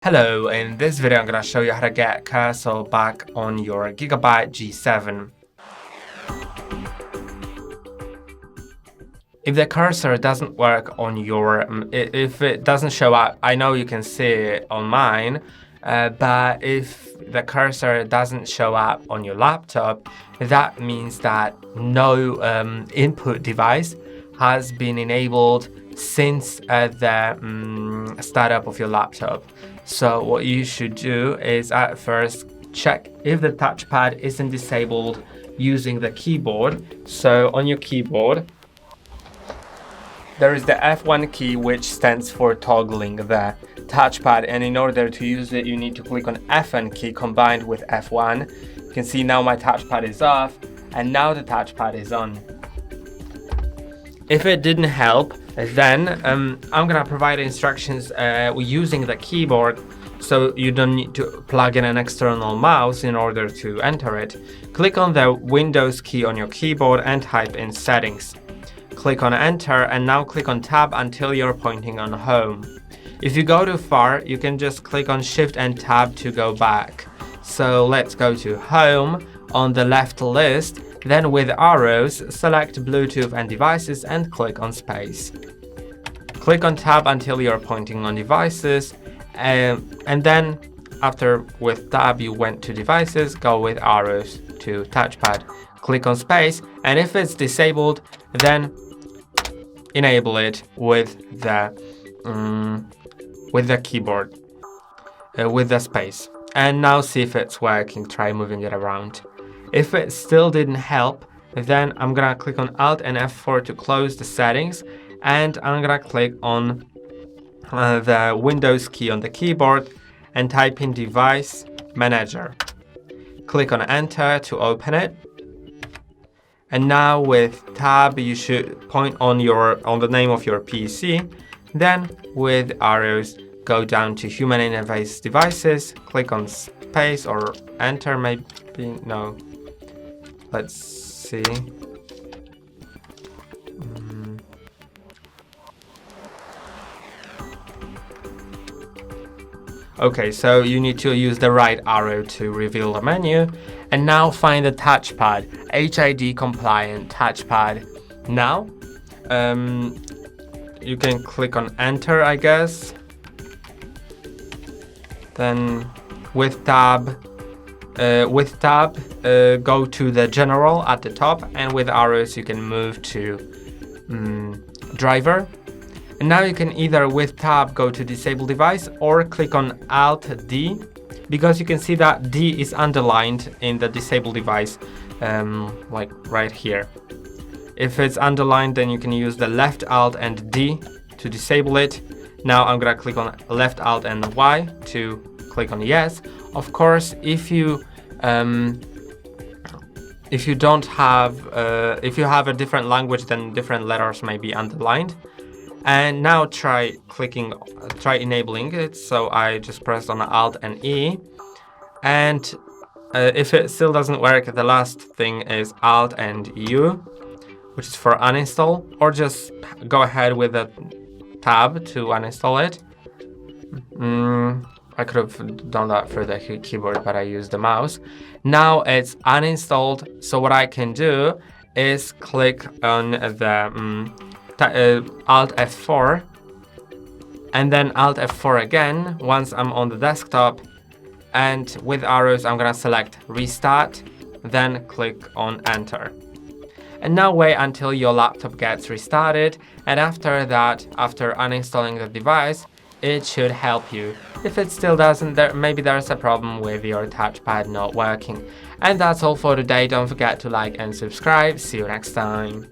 Hello, in this video I'm going to show you how to get cursor back on your GIGABYTE G7. If the cursor doesn't work on your, if it doesn't show up, I know you can see it on mine, but if the cursor doesn't show up on your laptop, that means that no input device has been enabled since the startup of your laptop. So what you should do is at first check if the touchpad isn't disabled using the keyboard. So on your keyboard, there is the F1 key, which stands for toggling the touchpad, and in order to use it you need to click on F1 key combined with F1. You can see now my touchpad is off and now the touchpad is on. If it didn't help, then I'm gonna provide instructions using the keyboard, so you don't need to plug in an external mouse in order to enter it. Click on the Windows key on your keyboard and type in settings. Click on enter and now click on tab until you're pointing on home. If you go too far, you can just click on shift and tab to go back. So let's go to home on the left list. Then with arrows, select Bluetooth and devices and click on space. Click on tab until you're pointing on devices, and then after with tab you went to devices, go with arrows to touchpad. Click on space, and if it's disabled, then enable it with the keyboard, with the space. And now see if it's working, try moving it around. If it still didn't help, then I'm gonna click on Alt and F4 to close the settings, and I'm gonna click on the Windows key on the keyboard and type in Device Manager. Click on Enter to open it. And now with tab you should point on the name of your PC. Then with arrows go down to Human Interface Devices, click on space or enter, maybe no. Let's see. Okay, so you need to use the right arrow to reveal the menu. And now find the touchpad, HID compliant touchpad. Now, you can click on enter, I guess. Then with tab, go to the general at the top, and with arrows you can move to driver. And now you can either with tab go to disable device or click on Alt D, because you can see that D is underlined in the disable device, like right here. If it's underlined, then you can use the left Alt and D to disable it. Now I'm gonna click on left Alt and Y to click on yes. Of course, if you don't have, if you have a different language, then different letters may be underlined. And now try enabling it. So I just pressed on Alt and E, and if it still doesn't work, the last thing is Alt and U, which is for uninstall, or just go ahead with the tab to uninstall it. I could have done that for the keyboard, but I used the mouse. Now it's uninstalled, so what I can do is click on the Alt F4 and then Alt F4 again once I'm on the desktop, and with arrows I'm gonna select restart, then click on enter. And now wait until your laptop gets restarted, and after that, after uninstalling the device, it should help you. If it still doesn't, maybe there's a problem with your touchpad not working. And that's all for today. Don't forget to like and subscribe. See you next time.